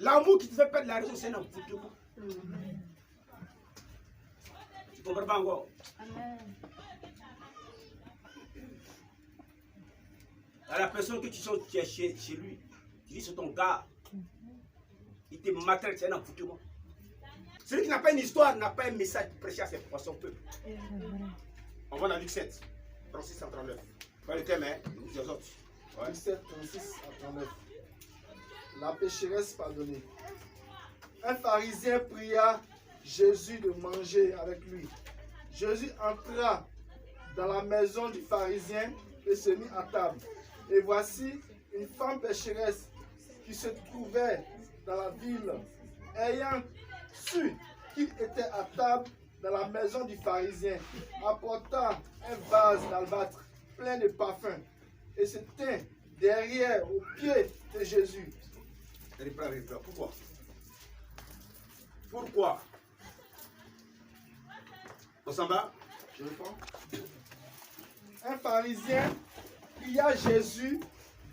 L'amour qui te fait perdre la raison, c'est un envoûtement. Tu comprends pas encore? Amen. La personne que tu es chez lui, tu dis c'est ton gars, il te maltraite, c'est un envoûtement. Celui qui n'a pas une histoire n'a pas un message pour prêcher à son peuple. On va dans Luc 7, 36 à 39. Pas le thème, hein, nous autres. Ouais. Luc 7, 36 à 39. La pécheresse pardonnée. Un pharisien pria Jésus de manger avec lui. Jésus entra dans la maison du pharisien et se mit à table. Et voici une femme pécheresse qui se trouvait dans la ville, ayant su qu'il était à table dans la maison du pharisien, apportant un vase d'albâtre plein de parfums, et se tint derrière aux pieds de Jésus. Reprends. Pourquoi? Pourquoi? On s'en va? Je réponds. Un pharisien pria Jésus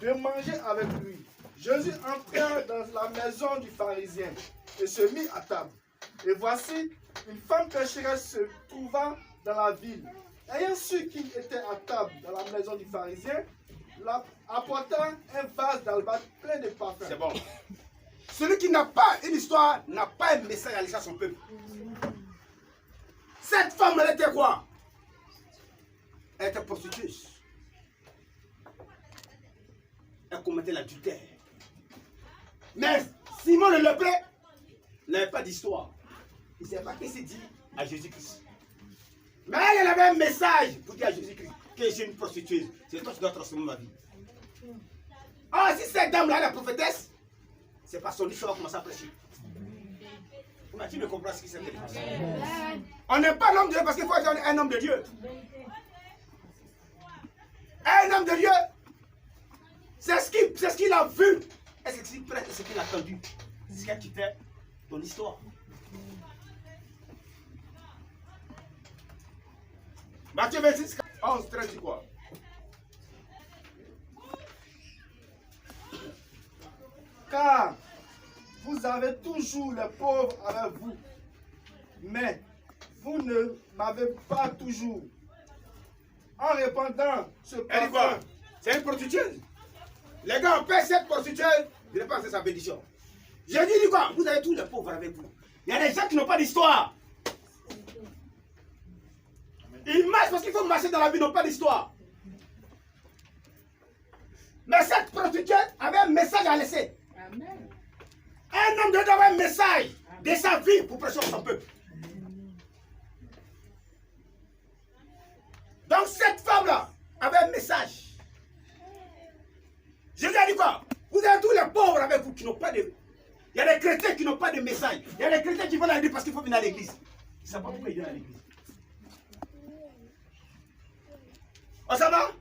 de manger avec lui. Jésus entra dans la maison du pharisien et se mit à table. Et voici, une femme pécheresse se trouva dans la ville. Ayant su qu'il était à table dans la maison du pharisien, apportant un vase d'albâtre plein de parfums. C'est bon. Celui qui n'a pas une histoire n'a pas un message à laisser à son peuple. Cette femme, elle était quoi? Elle était prostitueuse. Elle commettait l'adultère. Mais Simon le lépreux n'avait pas d'histoire. Il ne savait pas qu'est-ce qu'il dit à Jésus-Christ. Mais elle avait un message pour dire à Jésus-Christ que je suis une prostitueuse. C'est toi qui dois transformer ma vie. Ah, si cette dame-là est la prophétesse, c'est pas son histoire qui commence à prêcher. Tu me comprends ce qui s'est passé. On n'est pas l'homme de Dieu parce qu'il faut être un homme de Dieu. Un homme de Dieu, c'est ce qu'il a vu. Et c'est ce qu'il a entendu. C'est ce qui fait ton histoire. Matthieu 26, 11, 13, dis quoi? Car vous avez toujours les pauvres avec vous, mais vous ne m'avez pas toujours. En répandant ce Elle dit quoi? parfum, C'est une prostitueuse. Les gars, on paie cette prostitueuse, je n'ai pas fait sa bénédiction. J'ai dit quoi? Vous avez tous les pauvres avec vous. Il y a des gens qui n'ont pas d'histoire. Ils marchent parce qu'il faut marcher dans la vie, n'ont pas d'histoire. Mais cette prostituée avait un message à laisser. Amen. Un homme doit avoir un message de sa vie pour prêcher son peuple. Donc cette femme-là avait un message. Jésus a dit quoi? Vous avez tous les pauvres avec vous qui n'ont pas de... Il y a des chrétiens qui n'ont pas de message. Il y a des chrétiens qui vont à l'église parce qu'il faut venir à l'église. Ils ne savent pas pourquoi ils viennent à l'église. On s'en va?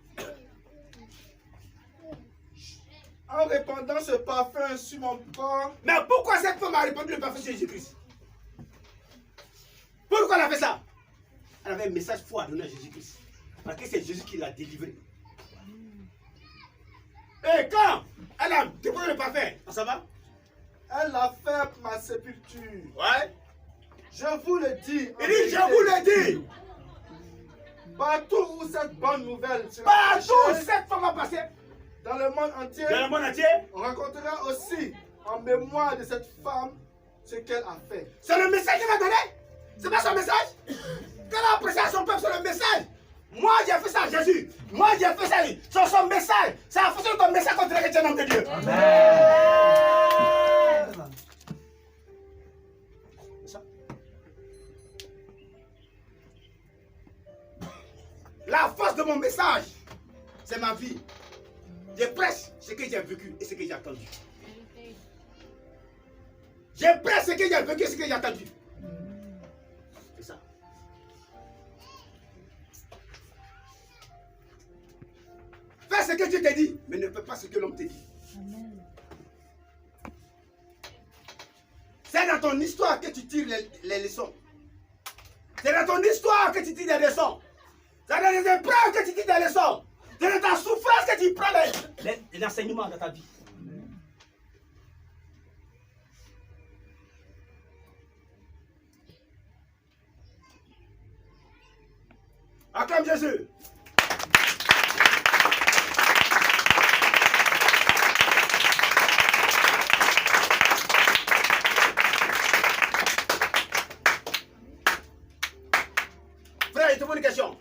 en répandant ce parfum sur mon corps, Mais pourquoi cette femme a répandu le parfum sur Jésus-Christ? Pourquoi elle a fait ça? Elle avait un message fort à donner à Jésus-Christ. Parce que c'est Jésus qui l'a délivré. Et quand elle a déposé le parfum, on s'en va? elle a fait ma sépulture. Ouais. Je vous le dis. Il dit, je vous le dis. Partout où cette bonne nouvelle sera Partout où prêchée, cette femme va passer, dans le monde entier, dans le monde entier, on racontera aussi en mémoire de cette femme ce qu'elle a fait. c'est le message qu'il va donner. C'est pas son message. Quand elle a prêché à son peuple, c'est le message. Moi, j'ai fait ça à Jésus. Moi, j'ai fait ça. C'est son message. C'est en fonction de ton message qu'on dirait que tu es un homme de Dieu. Amen. C'est ça. La force de mon message, c'est ma vie. Je prêche ce que j'ai vécu et ce que j'ai entendu. Je prêche ce que j'ai vécu et ce que j'ai entendu. C'est ça. Fais ce que Dieu te dit, mais ne fais pas ce que l'homme te dit. Amen. C'est dans ton histoire que tu tires les leçons. C'est dans ton histoire que tu tires les leçons. C'est dans les épreuves que tu tires les leçons. C'est dans ta souffrance que tu prends les enseignements de ta vie. Jésus. Frère, je te pose une question.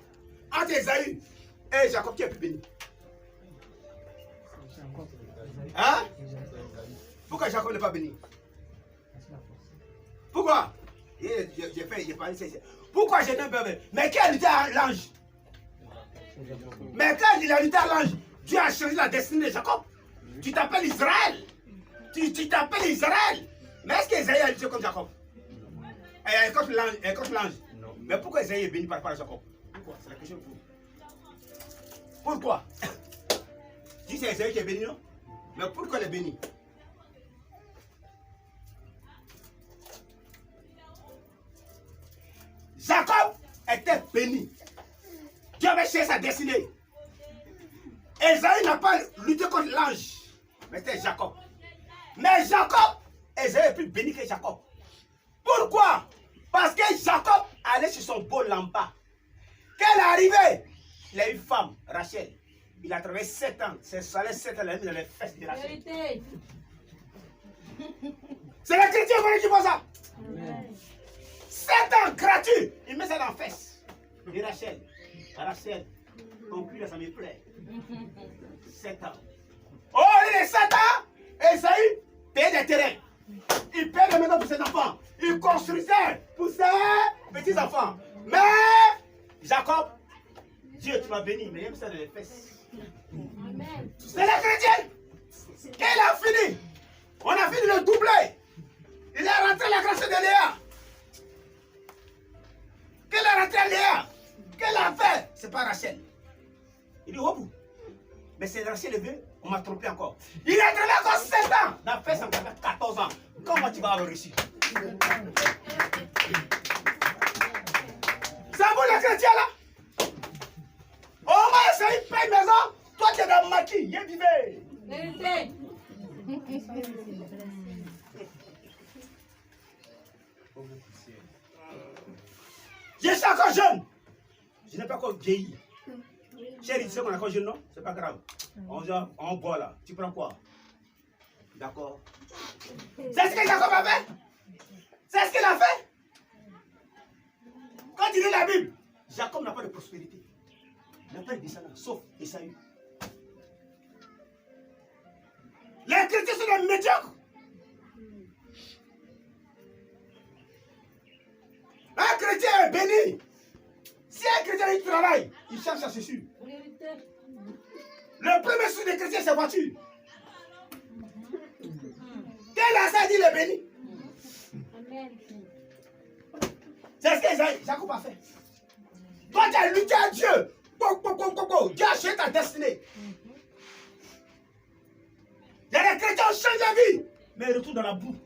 Entre Esaü et Jacob, qui est plus béni? Hein? Pourquoi Jacob n'est pas béni? Pourquoi? J'ai parlé. Pourquoi j'ai un bébé? Mais qui a lutté à l'ange? Mais quand il a lutté à l'ange, Dieu a changé la destinée de Jacob. Tu t'appelles Israël. Tu t'appelles Israël. Mais est-ce qu'Isaïe a lutté comme Jacob? Et contre l'ange. Mais pourquoi Isaïe est béni par rapport à Jacob? Pourquoi? C'est la question pour vous. Pourquoi? Si c'est Isaïe qui est béni, non? Mais pourquoi il est béni? Jacob était béni. Dieu avait cherché sa destinée. Esaü n'a pas lutté contre l'ange, mais c'était Jacob. Mais Jacob, Esaü est plus béni que Jacob. Pourquoi? Parce que Jacob allait sur son beau lampa. Quand il est arrivé, il a eu une femme, Rachel. Il a travaillé 7 ans. C'est salaire 7 ans, il a mis dans les fesses de Rachel. C'est les chrétiens qui font ça. Amen. 7 ans gratuit. Il met ça dans les fesses de Rachel. Rachel, ton cul, ça me plaît. 7 ans. Oh, il est 7 ans. Esaü paye des terrains. Il paye des maisons pour ses enfants. Il construisait pour ses petits-enfants. Mais Jacob, Dieu, tu m'as béni, mais il aime ça dans les fesses. C'est les chrétiens. Quand il a fini, on a fini de doubler. Il est rentré à la grâce de Léa. Qu'elle est rentrée à Léa. Qu'elle a fait? C'est pas Rachel. Il dit, oh, mais c'est Rachel levé, on m'a trompé encore. Il est entraîné encore 7 ans. Dans la fête, ça me fait 14 ans. Comment tu vas avoir réussi? C'est vous les chrétiens là? Au moins, c'est une paye maison. Toi, tu es dans le maquis. Viens vivre. Je suis encore jeune. Je n'ai pas encore vieilli. Chérie, tu sais qu'on est encore jeune, non? C'est pas grave. On boit là. Tu prends quoi? D'accord. C'est ce que Jacob a fait? C'est ce qu'il a fait? Quand tu lis la Bible, Jacob n'a pas de prospérité. Il n'a pas de descendants, sauf Esaü. Les chrétiens sont des médiocres. Un chrétien est béni. Si un chrétien il travaille, il cherche à se suivre. Le premier souci des chrétiens, c'est la voiture. Quel a dit, il est béni. C'est ce que Jacob a fait. Toi, tu as lutté à Dieu. Dieu a changé ta destinée. Il y a des chrétiens qui changent de vie, mais ils retournent dans la boue.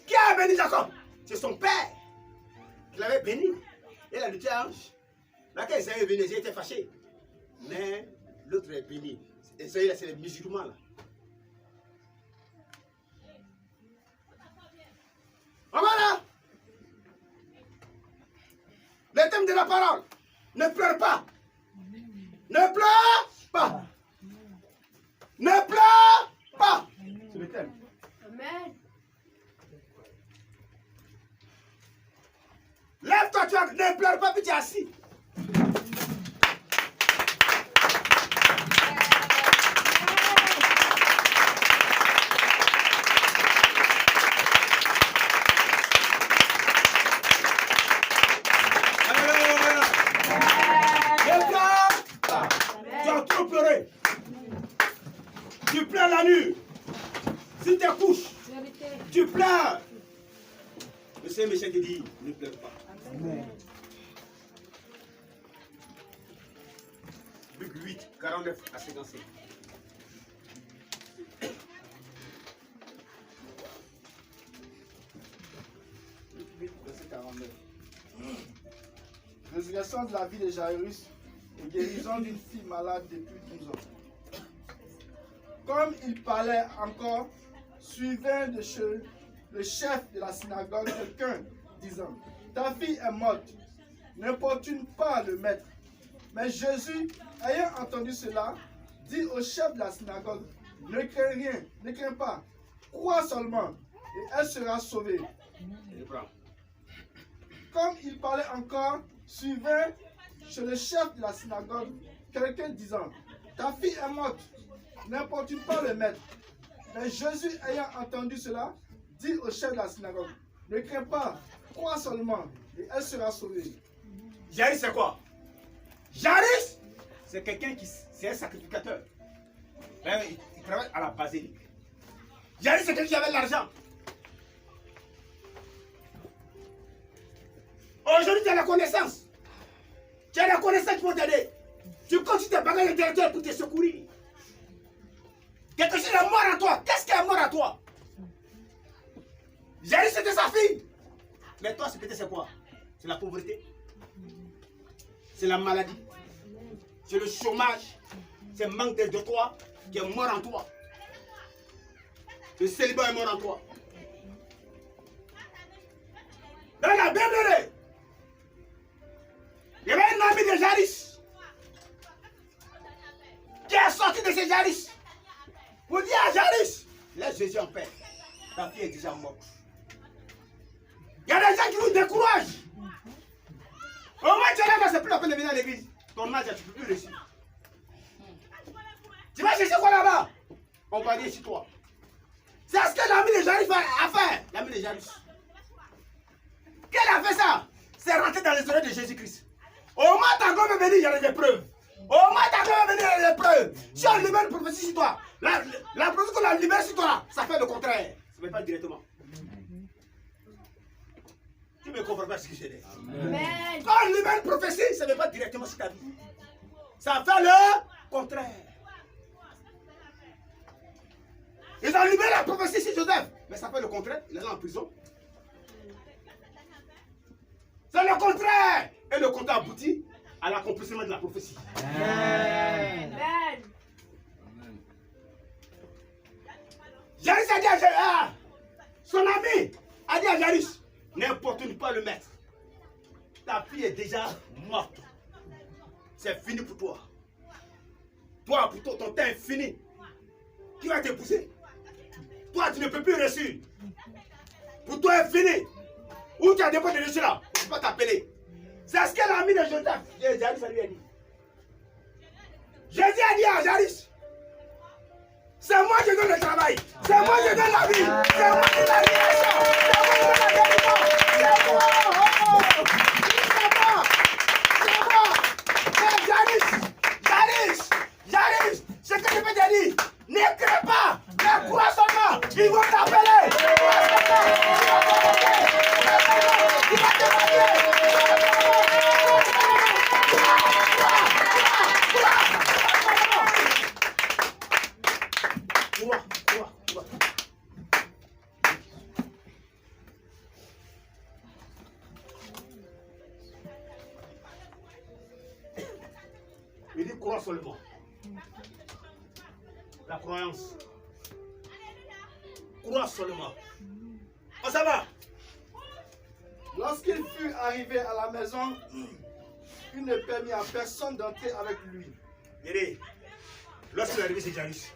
Qui a béni Jacob? C'est son père qui l'avait béni. Il a lutté à l'ange. Là, quand Esaü est venu, il était fâché. Mais l'autre est béni. Esaü, c'est les musulmans là. Voilà. Le thème de la parole. Ne pleure pas. Ne pleure pas. Ne pleure pas. C'est le thème. Amen. Lève-toi, ne pleure pas, puis tu es assis. Tu pleures la nuit. Si tu couches, tu pleures. Le Seigneur Michel te dit, ne pleure pas. Amen. Luc 8, 49 à 55. Luc 8, verset 49. Résurrection de la vie de Jairus et guérison d'une fille malade depuis 12 ans. Comme il parlait encore, suivant de chez le chef de la synagogue quelqu'un, disant, ta fille est morte, n'importune pas le maître. Mais Jésus, ayant entendu cela, dit au chef de la synagogue, ne crains rien, ne crains pas, crois seulement, et elle sera sauvée. Comme il parlait encore, suivant chez le chef de la synagogue quelqu'un disant, ta fille est morte, n'importune pas le maître. Mais Jésus, ayant entendu cela, dit au chef de la synagogue, ne crains pas, crois seulement, et elle sera sauvée. Jairus, c'est quoi? Jairus, c'est quelqu'un qui, c'est un sacrificateur. Il travaille à la basilique. Jairus, c'est quelqu'un qui avait de l'argent. Aujourd'hui, tu as la connaissance. Tu as la connaissance qui vont t'aider. Tu continues tes bagages intellectuels pour te secourir. Quelque chose est mort en toi. Qu'est-ce qui est mort en toi? Jairus, c'était sa fille. Mais toi, c'est quoi? C'est la pauvreté. C'est la maladie. C'est le chômage. C'est le manque de toi qui est mort en toi. Le célibat est mort en toi. Dans la Bible, il y avait un ami de Jairus qui est sorti de ces Jairus pour dire à Jairus, laisse Jésus en paix. Ta fille est déjà morte. Il y a des gens qui nous découragent. Au moins tu es là, c'est plus la peine de venir à l'église. Ton âge, tu ne peux plus réussir. Tu vas chercher quoi là-bas? On va dire chez toi. C'est ce que l'ami de Jairus a fait. L'ami de Jairus. Qu'elle a fait ça? C'est rentrer dans les oreilles de Jésus-Christ. Au moins ta gomme est venue, il y a des épreuves. Au moins ta gomme est venue, il y a des épreuves. Si on libère une prophétie sur toi, la prophétie qu'on la libère sur toi, ça fait le contraire. Ça ne fait pas directement. Tu me comprends pas ce que je dis? Quand on libère une prophétie, ça ne fait pas directement sur ta vie. Ça fait le contraire. Ils ont libéré la prophétie sur Joseph, mais ça fait le contraire. Il est là en prison. C'est le contraire. Et le contraire aboutit à l'accomplissement de la prophétie. Amen. Jairus a dit à Jairus, son ami a dit à Jairus, n'importune pas le maître. Ta fille est déjà morte. C'est fini pour toi. Toi, pour ton temps est fini. Qui va t'épouser? Toi, tu ne peux plus réussir. Pour toi, est fini. Où tu as des points de réussir là? On ne peut pas t'appeler. C'est ce qu'elle a mis de Joseph. Jairus lui a dit. Jésus a dit à Jairus, c'est moi qui donne le travail. C'est moi qui donne la vie. C'est moi qui donne la libération. C'est moi qui donne la guérison. C'est moi. C'est moi. C'est Jairus. Jairus. Ce que je peux te dire, ne crains pas. Mais crois seulement. Ils vont t'appeler. Ils vont t'appeler. Il dit crois seulement. La croyance. Crois seulement. Oh, ça va? Lorsqu'il fut arrivé à la maison, il ne permit à personne d'entrer avec lui. Regardez, lorsqu'il est arrivé chez Jairus,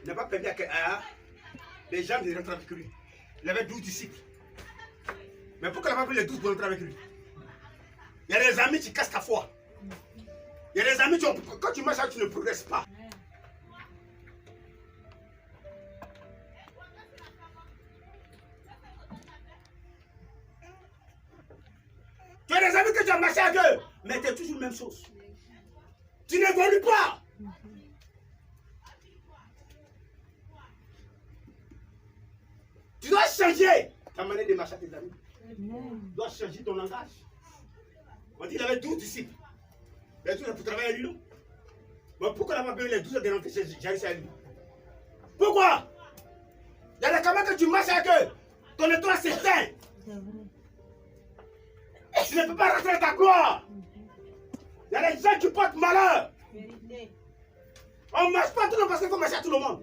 il n'a pas permis à les gens de rentrer avec lui. Il avait 12 disciples. Mais pourquoi il n'a pas pris les 12 pour rentrer avec lui? Il y a des amis qui cassent ta foi. Il y a des amis qui quand tu marches, tu ne progresses pas. Tu as des amis que tu as marché avec eux, mais tu es toujours la même chose. Tu n'évolues pas. Tu dois changer ta manière de marcher avec tes amis. Tu dois changer ton langage. On dit qu'il avait 12 disciples. Les 12 pour travailler à lui. Mais pourquoi il n'a pas payé les 12 de rentrer chez Jairus à lui? Pourquoi? Il y a des camarades que tu marches avec eux. Ton étoile s'éteint. Tu ne peux pas rentrer dans ta gloire. Il y a des gens qui portent malheur. On ne marche pas tout le monde parce qu'il faut marcher à tout le monde.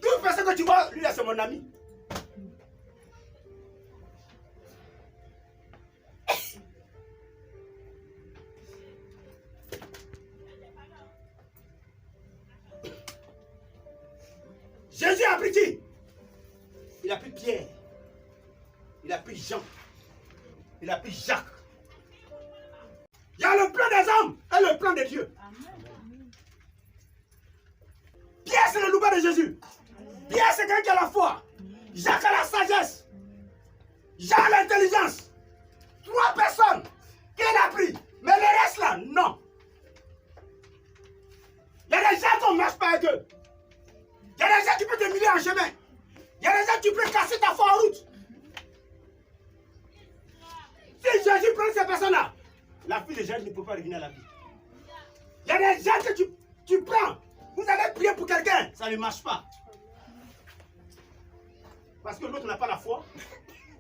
Toute personne que tu vois, lui là c'est mon ami. Jésus a pris qui? Il a pris Pierre. Il a pris Jean. Il a pris Jacques. Il y a le plan des hommes et le plan de Dieu. Pierre, c'est le loup de Jésus. Pierre, c'est quelqu'un qui a la foi. Jacques a la sagesse. Jean a l'intelligence. 3 personnes qu'il a pris. Mais le reste là, non. Il y a des gens qu'on ne marche pas avec eux. Il y a des gens qui peuvent te milier en chemin. Il y a des gens qui peuvent casser ta foi en route. Si Jésus prend ces personnes-là, la fille de Jésus ne peut pas revenir à la vie. Il y a des gens que tu prends. Vous allez prier pour quelqu'un, ça ne marche pas. Parce que l'autre n'a pas la foi,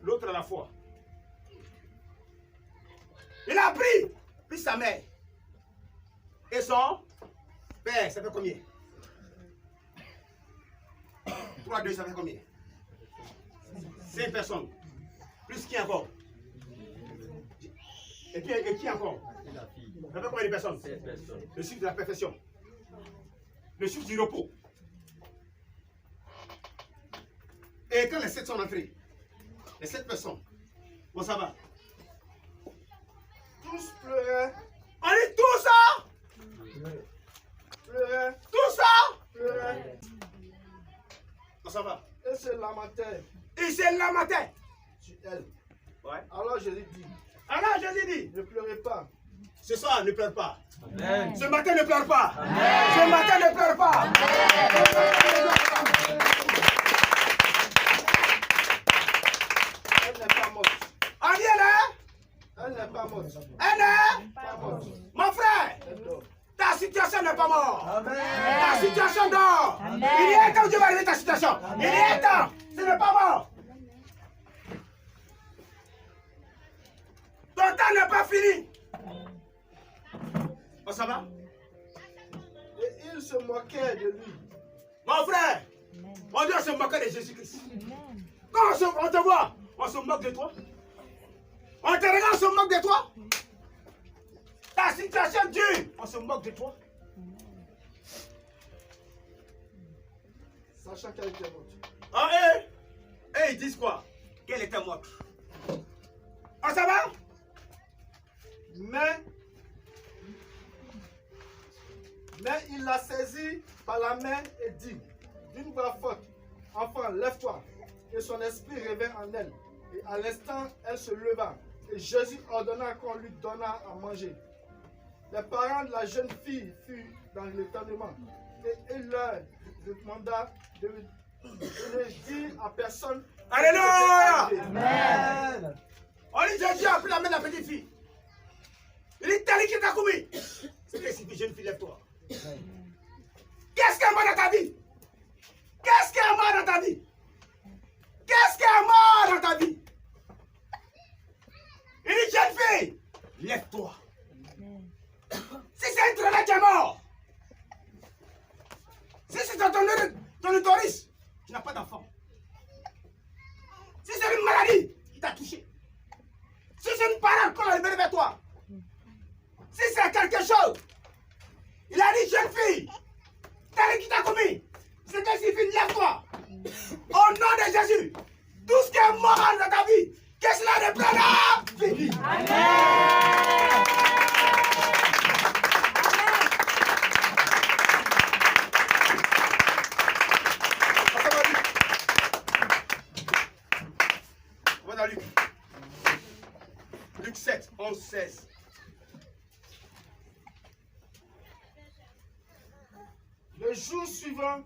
l'autre a la foi. Il a pris sa mère. Et son père, ça fait combien? 3, 2, ça fait combien? 5 personnes. Plus qui encore? Et qui encore? Ça fait combien de personnes? 7 personnes. Le chiffre de la perfection. Le chiffre du repos. Et quand les 7 sont entrés, les 7 personnes, bon ça va. Tous pleuraient. On dit tout ça? Pleuraient. Tout ça? Pleuraient. Bon ça va. Et se lamentaient Et c'est la matin. sur elle. Ouais. Alors Jésus dit, Alors Jésus dit, ne pleurez pas. ce soir ne pleure pas. Amen. Ce matin ne pleure pas. Amen. Ce matin ne pleure pas. Elle n'est pas morte. On dit elle est? Elle n'est pas morte. Elle est? Pas morte. Mon frère, Elle dort. ta situation n'est pas morte. Amen. Ta situation dort. Il y a un temps où Dieu va régler ta situation. Il y a un temps. Ce n'est pas mort. Ton temps n'est pas fini. Oh, ça va? Et il se moquait de lui. Mon frère, on doit se moquer de Jésus-Christ. Quand on te voit, on se moque de toi. On te regarde, on se moque de toi. Ta situation dure, on se moque de toi. Sachant qu'elle était morte. Ah, et ils disent quoi? Qu'elle était morte. Ah, ça va? Mais il la saisit par la main et dit, d'une voix forte, enfant, lève-toi. Et son esprit revint en elle. Et à l'instant, elle se leva. Et Jésus ordonna qu'on lui donnât à manger. Les parents de la jeune fille furent dans l'étonnement. Et il leur demanda de ne dire à personne. Alléluia! Amen. On dit Jésus a pris la main de la petite fille. Il dit, Tali qui t'a commis. C'est que si tu jeune fille, lève-toi. Qu'est-ce qui est mort dans ta vie? Qu'est-ce qui est mort dans ta vie? Qu'est-ce qui est mort dans ta vie? Il dit, jeune fille, lève-toi. Si c'est une traînée qui est mort, si c'est ton utérus, tu n'as pas d'enfant. Si c'est une maladie qui t'a touché, si c'est une parole qu'on a libérée vers toi, si c'est quelque chose, il a dit, jeune fille, tel qui t'a commis, c'est que signifie, lève-toi. Au nom de Jésus, tout ce qui est mort dans ta vie, que cela reprenne vie. Amen. On va dans Luc. Luc 7, 11, 16. Le jour suivant,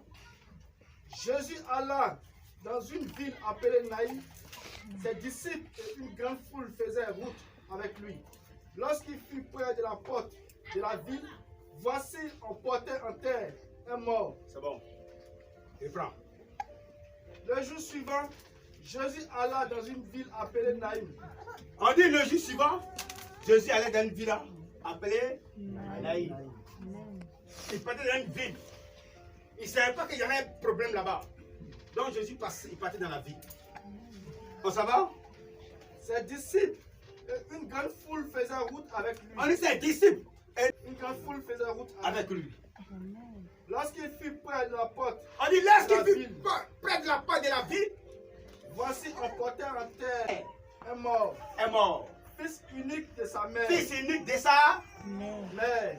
Jésus alla dans une ville appelée Naïm. Ses disciples et une grande foule faisaient route avec lui. Lorsqu'il fut près de la porte de la ville, voici, on portait en terre un mort. C'est bon. Et prends. Le jour suivant, Jésus alla dans une ville appelée Naïm. On dit le jour suivant, Jésus allait dans une villa appelée Naïm. Il partait dans une ville. Il ne savait pas qu'il y avait un problème là-bas. Donc Jésus il partait dans la ville. On s'en va? Ses disciples et une grande foule faisaient route avec lui. On dit ses disciples et Une grande foule faisait route avec lui. Lorsqu'il fut près de la porte, On dit lorsqu'il La fut ville. près de la porte de la ville, voici on portait en terre un mort, est mort. fils unique de sa mère, Fils unique de sa, mère,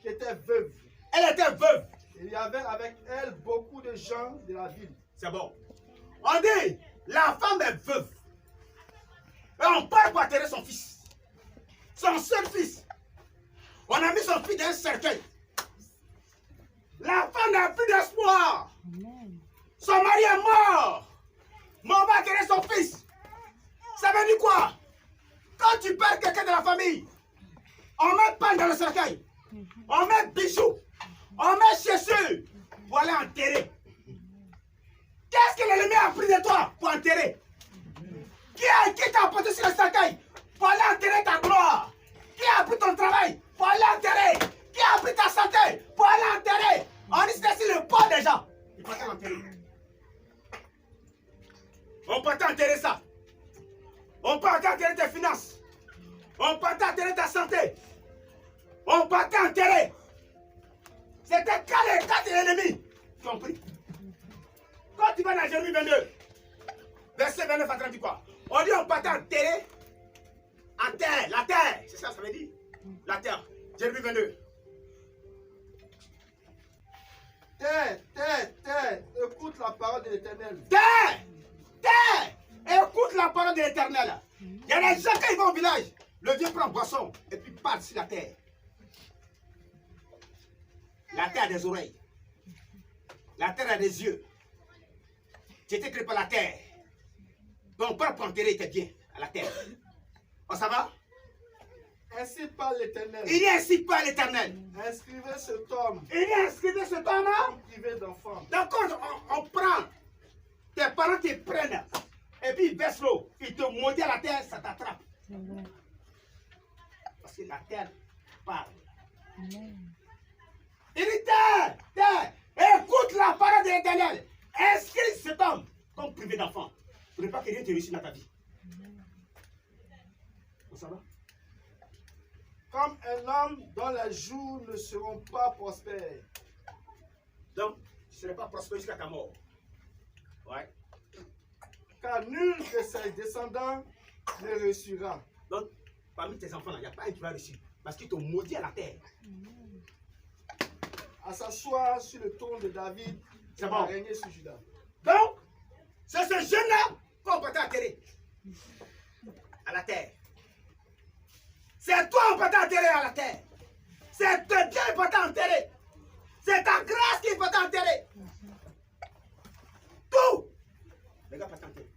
qui était veuve. elle était veuve. Il y avait avec elle beaucoup de gens de la ville. C'est bon. On dit, la femme est veuve. Et on part pour enterrer son fils. Son seul fils. On a mis son fils dans un cercueil. La femme n'a plus d'espoir. Son mari est mort. Mais on va enterrer son fils. Ça veut dire quoi? Quand tu perds quelqu'un de la famille, on met pain dans le cercueil. On met bijoux. On met chaussures pour aller enterrer. Qu'est-ce que l'ennemi a pris de toi pour enterrer? Qui t'a apporté sur le cercueil pour aller enterrer ta gloire? Qui a pris ton travail pour aller enterrer? Qui a pris ta santé pour aller enterrer? On dit que c'est le pas des gens. Il faut enterrer. On peut enterrer ça. On peut enterrer tes finances. On peut enterrer ta santé. On peut enterrer. C'était quand les ennemis qui ont pris. Quand tu vas dans Jérémie 22, verset 29 à 30, dit quoi? On dit on partait enterrer en terre, la terre. C'est ça, ça veut dire? La terre. Jérémie 22. Terre, écoute la parole de l'Éternel. Terre, écoute la parole de l'Éternel. Il y a des gens quand ils vont au village, le vieux prend boisson et puis part sur la terre. La terre a des oreilles. La terre a des yeux. Tu étais créé par la terre. Ton père pour enterrer était bien à la terre. Oh, ça va? Ainsi parle l'Éternel. Il est ainsi par l'Éternel. Inscrivez ce tome Il est inscrit ce temps-là. comme privé d'enfant. Donc quand on prend, tes parents te prennent, et puis ils baissent l'eau, ils te maudissent à la terre, ça t'attrape. Parce que la terre parle. Il dit terre, écoute la parole de l'Éternel. Inscris cet homme comme privé d'enfant. Pour ne pas que rien te réussisse dans ta vie. Ça va? Comme un homme dont les jours ne seront pas prospères. Donc, tu ne seras pas prospère jusqu'à ta mort. Ouais. Car nul de ses descendants ne réussira. Donc, parmi tes enfants, il n'y a pas un qui va réussir. Parce qu'ils t'ont maudit à la terre. À s'asseoir sur le trône de David, C'est qui bon. va régner sur Juda. Donc, c'est ce jeune-là qu'on peut enterrer à la terre. C'est toi qu'on peut enterrer à la terre. C'est Dieu qui peut t'enterrer. C'est ta grâce qui peut t'enterrer. Tout. Les gars peuvent t'enterrer.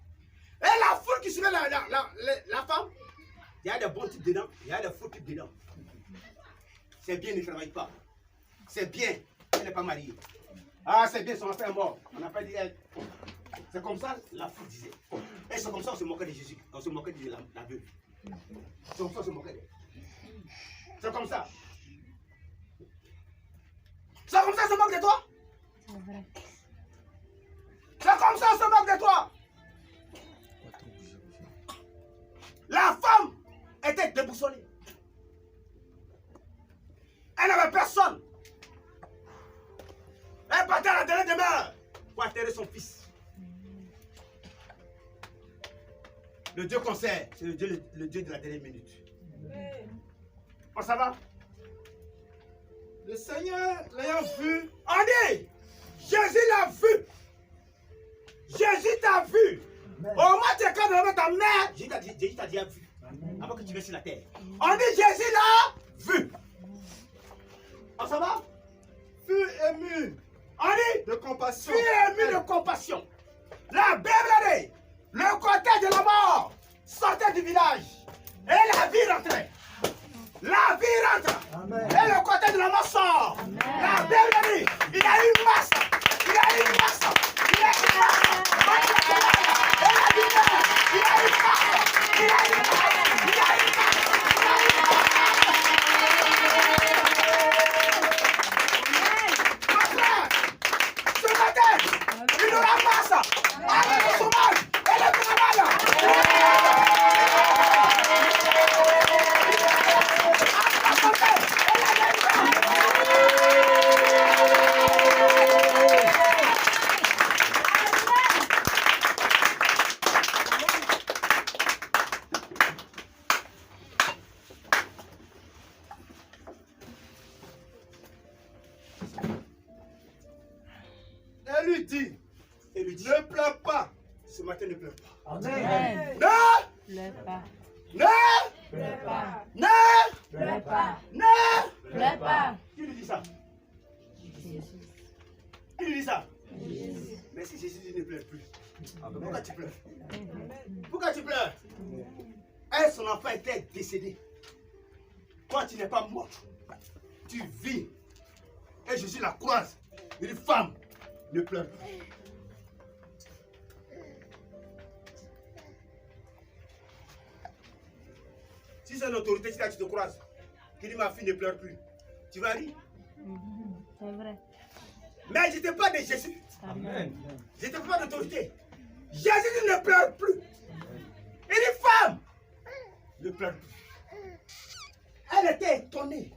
Et la foule qui suivait la femme, il y a des bons types dedans, il y a des faux types dedans. C'est bien, ne travaille pas. C'est bien, elle n'est pas mariée. Ah, c'est bien, son enfant est mort. On n'a pas dit elle. C'est comme ça, la foule disait. Et c'est comme ça, on se moquait de Jésus. On se moquait de la veuve. C'est comme ça, on se moquait d'elle. C'est comme ça. C'est comme ça, on se moque de toi. C'est comme ça, on se moque de toi. La femme était déboussolée. Elle n'avait personne. Elle partait à la dernière demeure pour enterrer son fils. Le Dieu qu'on sert, c'est le Dieu de la dernière minute. On ça va? Le Seigneur, l'ayant vu, On dit, Jésus l'a vu. Jésus t'a vu. Au moment où tu es quand même ta mère, Jésus t'a déjà vu. Avant que tu viennes sur la terre. On dit, Jésus l'a vu. On ça va? fut ému On dit, de compassion. fut ému de compassion. La Bible dit, le cortège de la mort sortait du village. Et la vie rentrait. La vie rentre. Amen. Et le cortège de la mort sort. La Bible dit, il a eu masse. Il a eu masse. Il a eu masse. Et la vie rentre. Il a eu masse. Il a eu masse. Il a eu masse. Ce matin, il aura masse. dit, Et lui dit, ne pleure pas. ce matin ne pleure pas. Amen. Ne, Pleure pas. ne, Pleure pas. ne, Pleure pas. ne. Pleure pas. Qui lui dit ça? Qui lui dit ça? Mais si Jésus dit ne pleure plus, pourquoi tu pleures? Pourquoi tu pleures? Et son enfant était décédé. Toi, tu n'es pas mort. Tu vis. Et Jésus la croise. Il dit, femme, ne pleure plus. Si c'est l'autorité, si là, tu te croises, qui dit, ma fille ne pleure plus, tu vas rire. C'est vrai. Mais je n'étais pas de Jésus. Amen. Je n'étais pas d'autorité. Jésus dit, ne pleure plus. Il dit, femme, ne pleure plus. Elle était étonnée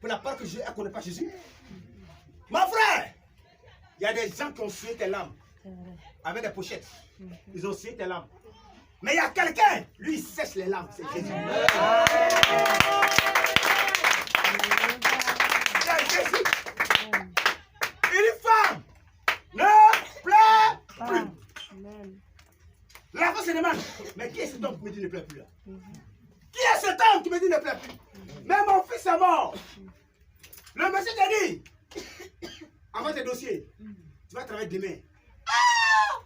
pour la part que elle ne connaît pas Jésus. Mon frère, il y a des gens qui ont sué tes larmes C'est vrai. avec des pochettes. Ils ont sué tes larmes. Mais il y a quelqu'un, lui, il sèche les larmes. C'est Jésus. C'est Jésus. Il dit, femme, ne pleure plus. Amen. La femme se demande, mais qui est cet homme qui me dit ne pleure plus là? Qui est cet homme qui me dit ne pleure plus? Mais mon fils est mort. Le monsieur t'a dit, avant tes dossiers, tu vas travailler demain. Ah!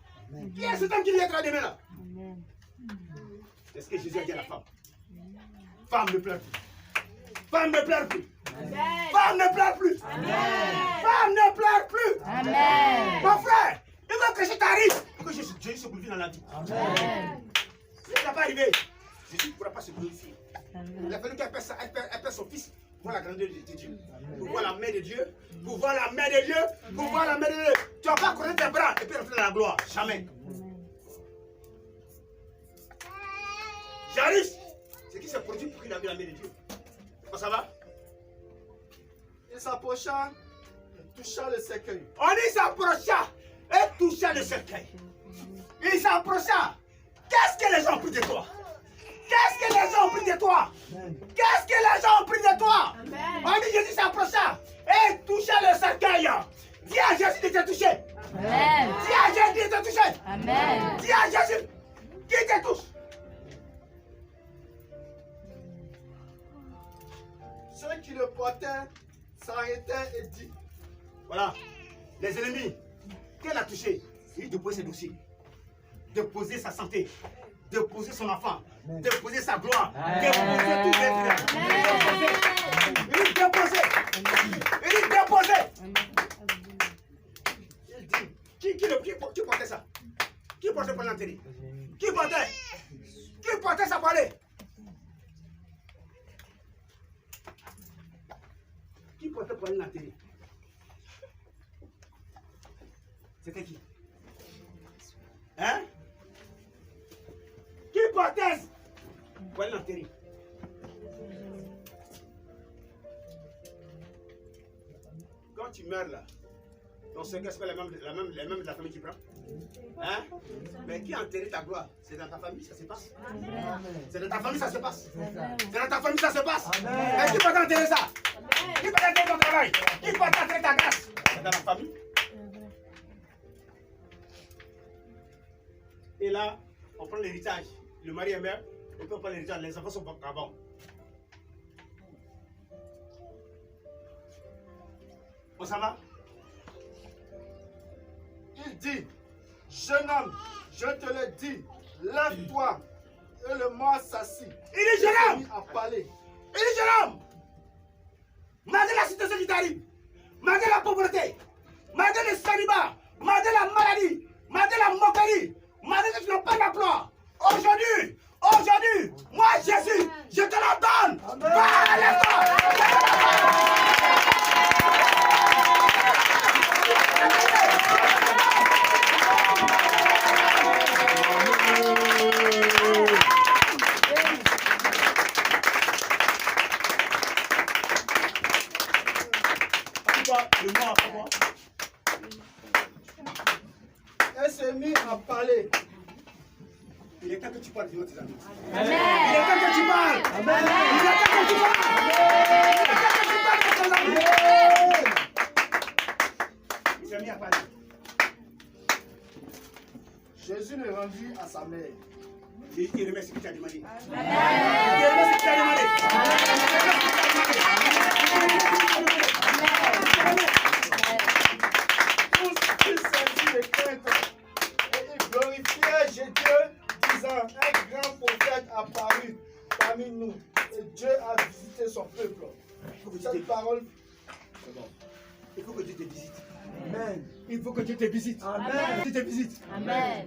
Qui est cet homme qui vient travailler demain là? Amen. C'est ce que Jésus a dit à la femme. Femme ne pleure plus. Femme ne pleure plus. Femme ne pleure plus. Femme ne pleure plus. Amen. Mon frère, il faut que je t'arrive pour que Jésus se glorifie dans la vie. Amen. Si ça n'est pas arrivé, Jésus ne pourra pas se glorifier. Amen. Il a fallu qu'elle perde son fils pour voir la grandeur de Dieu, pour voir la main de Dieu, pour voir la main de Dieu, pour voir la main de Dieu. Tu ne vas pas connaître tes bras et puis rentrer dans la gloire. Jamais. Jairus, ce qui s'est produit pour qu'il a vu la main de Dieu. Comment ça va? Il s'approcha, toucha le cercueil. On y s'approcha et toucha le cercueil. Il s'approcha. Qu'est-ce que les gens ont pris de toi? Qu'est-ce que les gens ont pris de toi? Qu'est-ce que les gens ont pris de toi? On dit Jésus s'approcha et toucha le cercueil. Dis à Jésus de te toucher. Amen. Dis à Jésus de te toucher. Amen. Dis à Jésus qui te touche. Ceux qui le portaient s'arrêtaient et dit, Voilà, les ennemis, qu'elle a touché, il déposait ses dossiers, déposer sa santé, déposer son enfant, déposer sa gloire, déposer tout il déposait. Il déposait. Il dit, qui portait ça? Qui portait pour l'enterrer? Qui portait? Qui portait ça pour aller? Qui portait pour aller l'enterrer? C'était qui? Hein? Qui portait pour aller l'enterrer? Quand tu meurs là, ton cercueil, c'est pas la même de la famille qui prend. Hein? Mais qui a enterré ta gloire? C'est dans ta famille, ça se passe. C'est dans ta famille, ça se passe. C'est dans ta famille, ça se passe. Mais qui peut enterrer ça? Qui peut enterrer ton travail? Qui peut enterrer ta grâce? C'est dans la famille. Et là, on prend l'héritage. Le mari est mort, et puis on prend l'héritage. Les enfants sont avant. On s'en va? il dit, jeune homme, je te le dis, lève-toi. Et le mort s'assit. Il dit, jeune homme! À parler. Il dit, jeune homme! Malgré la situation qui t'arrive, malgré la pauvreté, malgré le célibat, malgré la maladie, malgré la moquerie, malgré que tu n'as pas d'emploi, aujourd'hui, moi Jésus, je te la donne! Va, lève-toi! Elle s'est mise à parler. Il est temps que tu parles de tes amis. Amen. Il est temps que tu parles. Amen. Il est temps que tu parles. Il est temps que tu parles de tes amis. Il s'est mis à parler. nous. Et Dieu a visité son peuple. Il faut que Dieu Cette te parole, C'est bon. Il faut que Dieu te visite. Amen. Il faut que Dieu te visite. Amen. Dieu te visite. Amen.